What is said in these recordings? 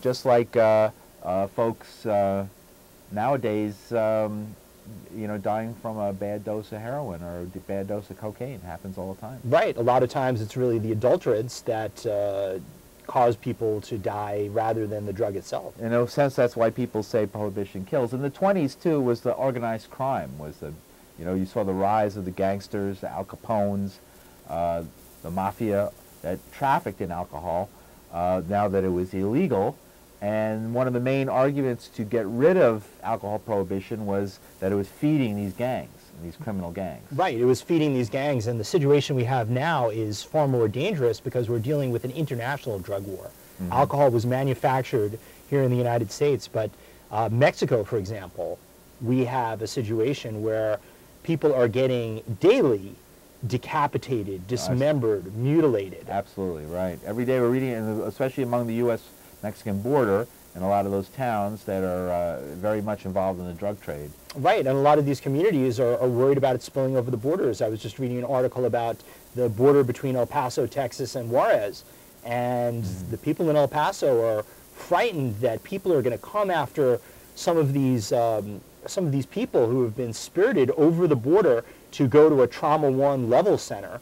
just like folks nowadays, you know, dying from a bad dose of heroin or a bad dose of cocaine. Happens all the time. Right. A lot of times it's really the adulterants that cause people to die rather than the drug itself. In a sense, that's why people say prohibition kills. In the 20s, too, was the organized crime. Was the, you know, you saw the rise of the gangsters, the Al Capones, the mafia that trafficked in alcohol, now that it was illegal. And one of the main arguments to get rid of alcohol prohibition was that it was feeding these gangs, these criminal gangs. Right, it was feeding these gangs, and the situation we have now is far more dangerous because we're dealing with an international drug war. Mm-hmm. Alcohol was manufactured here in the United States, but Mexico, for example, we have a situation where people are getting daily decapitated, dismembered, mutilated. Absolutely, right. Every day we're reading it, and especially among the U.S.-Mexican border, and a lot of those towns that are very much involved in the drug trade. Right, and a lot of these communities are worried about it spilling over the borders. I was just reading an article about the border between El Paso, Texas, and Juarez, and the people in El Paso are frightened that people are going to come after some of these people who have been spirited over the border to go to a Trauma 1 level center,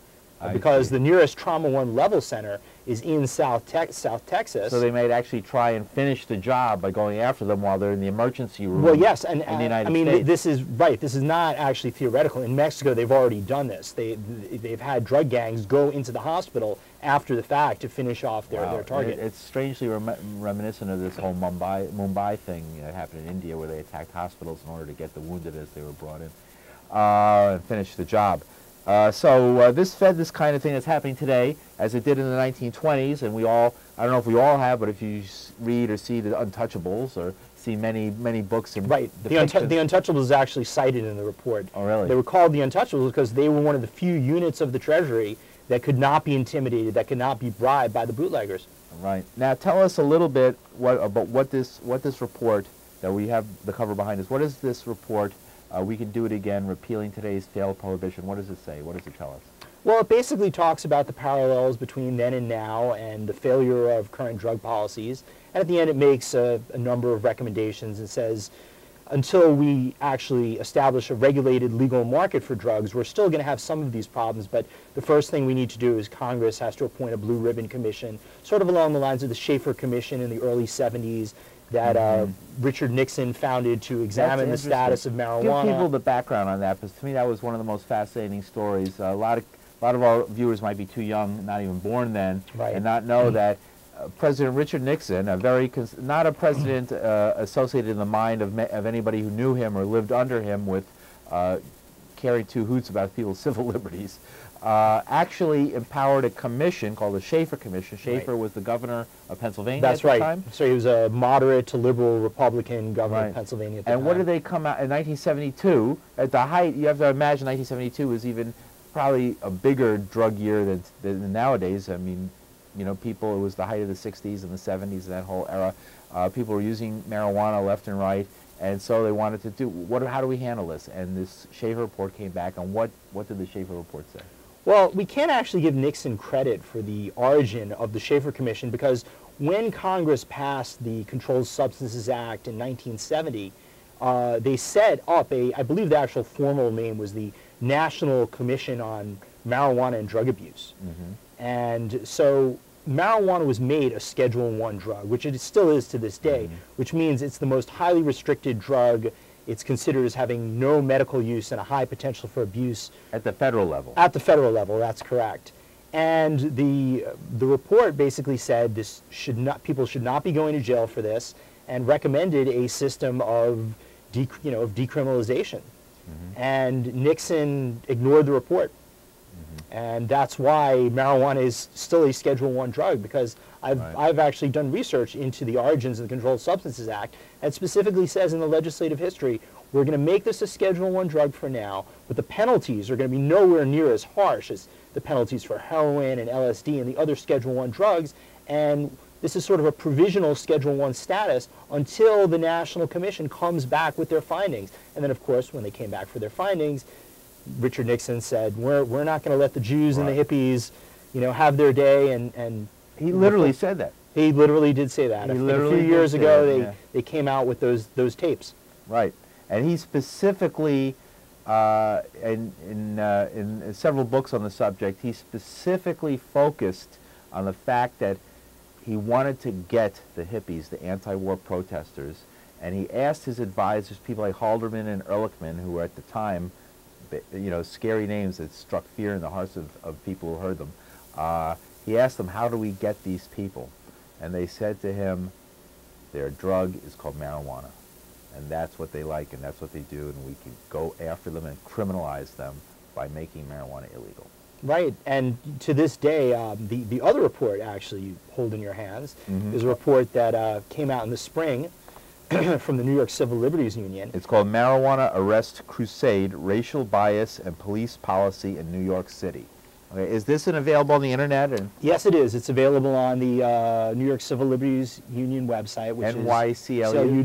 because the nearest Trauma 1 level center is in South Texas. So they might actually try and finish the job by going after them while they're in the emergency room. Well, yes, and in the United I mean, States. this is right. This is not actually theoretical. In Mexico, they've already done this. They've had drug gangs go into the hospital after the fact to finish off their target. It's strangely reminiscent of this whole Mumbai thing that happened in India, where they attacked hospitals in order to get the wounded as they were brought in and finish the job. So this fed this kind of thing that's happening today, as it did in the 1920s, and we all, I don't know if we all have, but if you read or see the Untouchables or see many books and right, the Untouchables is actually cited in the report. Oh, really? They were called the Untouchables because they were one of the few units of the Treasury that could not be intimidated, that could not be bribed by the bootleggers. Right. Now tell us a little bit about what this report that we have the cover behind us. What is this report? We can do it again, repealing today's failed prohibition. What does it say? What does it tell us? Well, it basically talks about the parallels between then and now and the failure of current drug policies. And at the end, it makes a number of recommendations and says, until we actually establish a regulated legal market for drugs, we're still going to have some of these problems. But the first thing we need to do is Congress has to appoint a blue ribbon commission, sort of along the lines of the Shaffer Commission in the early 70s, that Richard Nixon founded to examine the status of marijuana. Give people the background on that, because to me that was one of the most fascinating stories. A lot of our viewers might be too young, not even born then, right, and not know that President Richard Nixon, not a president associated in the mind of anybody who knew him or lived under him with caring two hoots about people's civil liberties, actually empowered a commission called the Shaffer Commission. Shaffer was the governor of Pennsylvania at the time. So he was a moderate to liberal Republican governor of Pennsylvania at the time. And what did they come out in 1972? At the height, you have to imagine 1972 was even probably a bigger drug year than nowadays. I mean, you know, it was the height of the 60s and the 70s, that whole era. People were using marijuana left and right, and so they wanted to do, how do we handle this? And this Shaffer report came back, and what did the Shaffer report say? Well, we can't actually give Nixon credit for the origin of the Shaffer Commission, because when Congress passed the Controlled Substances Act in 1970, they set up I believe the actual formal name was the National Commission on Marijuana and Drug Abuse. And so marijuana was made a Schedule I drug, which it still is to this day, which means it's the most highly restricted drug. It's considered as having no medical use and a high potential for abuse. At the federal level. At the federal level, that's correct. And the report basically said people should not be going to jail for this, and recommended a system of decriminalization. And Nixon ignored the report. And that's why marijuana is still a Schedule I drug, because I've actually done research into the origins of the Controlled Substances Act, and specifically says in the legislative history, we're going to make this a Schedule I drug for now, but the penalties are going to be nowhere near as harsh as the penalties for heroin and LSD and the other Schedule I drugs, and this is sort of a provisional Schedule I status until the National Commission comes back with their findings. And then, of course, when they came back for their findings, Richard Nixon said, we're not going to let the Jews and the hippies, have their day, and he literally said that. He literally did say that. He A literally few did years say ago, that, yeah. they came out with those tapes. Right, and he specifically, in several books on the subject, he specifically focused on the fact that he wanted to get the hippies, the anti-war protesters, and he asked his advisors, people like Haldeman and Ehrlichman, who were at the time, you know, scary names that struck fear in the hearts of people who heard them. He asked them, how do we get these people? And they said to him, their drug is called marijuana. And that's what they like, and that's what they do, and we can go after them and criminalize them by making marijuana illegal. Right, and to this day, the other report actually you hold in your hands is a report that came out in the spring from the New York Civil Liberties Union. It's called Marijuana Arrest Crusade, Racial Bias and Police Policy in New York City. Okay, is this available on the internet? Or? Yes, it is. It's available on the New York Civil Liberties Union website, which NYCLU? is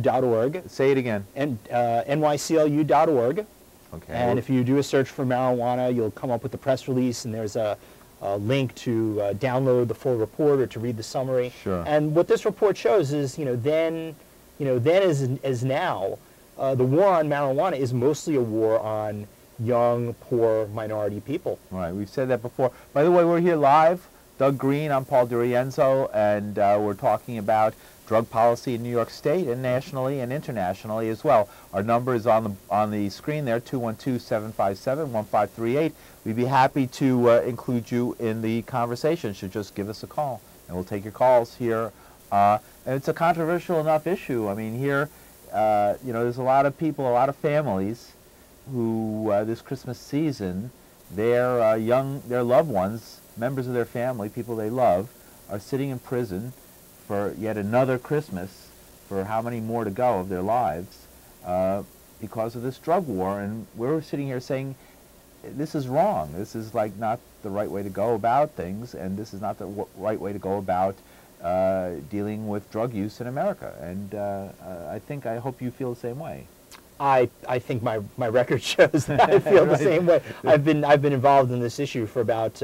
NYCLU.org. Say it again. And NYCLU.org. Okay. And if you do a search for marijuana, you'll come up with the press release, and there's a link to download the full report or to read the summary. Sure. And what this report shows is, then as now, the war on marijuana is mostly a war on young, poor, minority people. Right, we've said that before. By the way, we're here live. Doug Greene, I'm Paul DeRienzo, and we're talking about drug policy in New York State and nationally and internationally as well. Our number is on the screen there, 212-757-1538. We'd be happy to include you in the conversation. So just give us a call, and we'll take your calls here. And it's a controversial enough issue. I mean, here, there's a lot of people, a lot of families who this Christmas season, their loved ones, members of their family, people they love, are sitting in prison for yet another Christmas, for how many more to go of their lives, because of this drug war. And we're sitting here saying, this is wrong. This is like not the right way to go about things, and this is not the right way to go about dealing with drug use in America. And I hope you feel the same way. I think my record shows that I feel the same way. I've been involved in this issue for about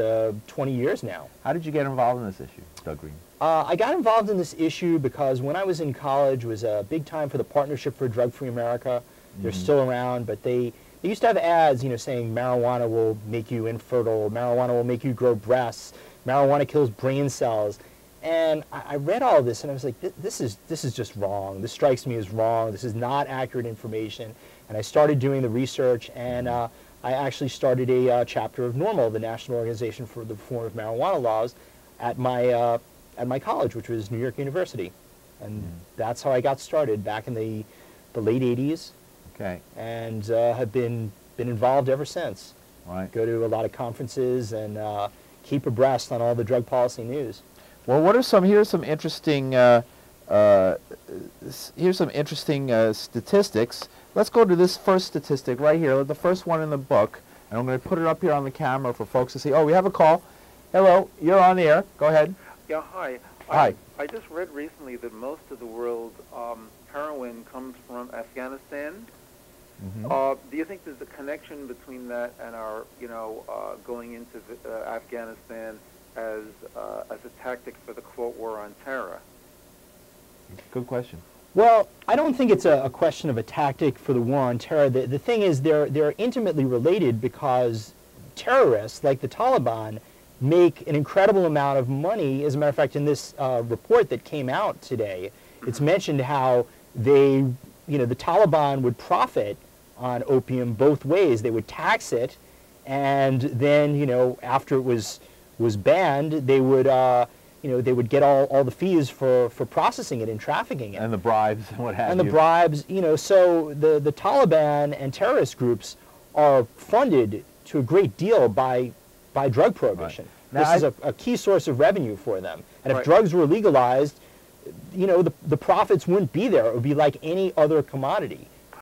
20 years now. How did you get involved in this issue, Doug Greene? I got involved in this issue because when I was in college, it was a big time for the Partnership for Drug-Free America. They're still around, but they used to have ads, saying marijuana will make you infertile, marijuana will make you grow breasts, marijuana kills brain cells. And I read all of this, and I was like, this is just wrong. This strikes me as wrong. This is not accurate information. And I started doing the research, and I actually started a chapter of NORML, the National Organization for the Reform of Marijuana Laws, at my college, which was New York University. And that's how I got started back in the late 80s. Okay. And have been involved ever since. Right. Go to a lot of conferences and keep abreast on all the drug policy news. Well, here's some interesting statistics. Let's go to this first statistic right here, the first one in the book, and I'm going to put it up here on the camera for folks to see. Oh, we have a call. Hello, you're on the air. Go ahead. Yeah, hi. Hi. I just read recently that most of the world's heroin comes from Afghanistan. Do you think there's a connection between that and our, going into Afghanistan as a tactic for the quote war on terror? Good question. Well, I don't think it's a question of a tactic for the war on terror. The thing is, they're intimately related because terrorists like the Taliban make an incredible amount of money. As a matter of fact, in this report that came out today, it's mentioned how the Taliban would profit on opium both ways. They would tax it, and then after it was banned, they would get all the fees for processing it and trafficking it. And the bribes and what have you. And the bribes, so the Taliban and terrorist groups are funded to a great deal by drug prohibition. Right. This is a key source of revenue for them. And if drugs were legalized, the profits wouldn't be there. It would be like any other commodity.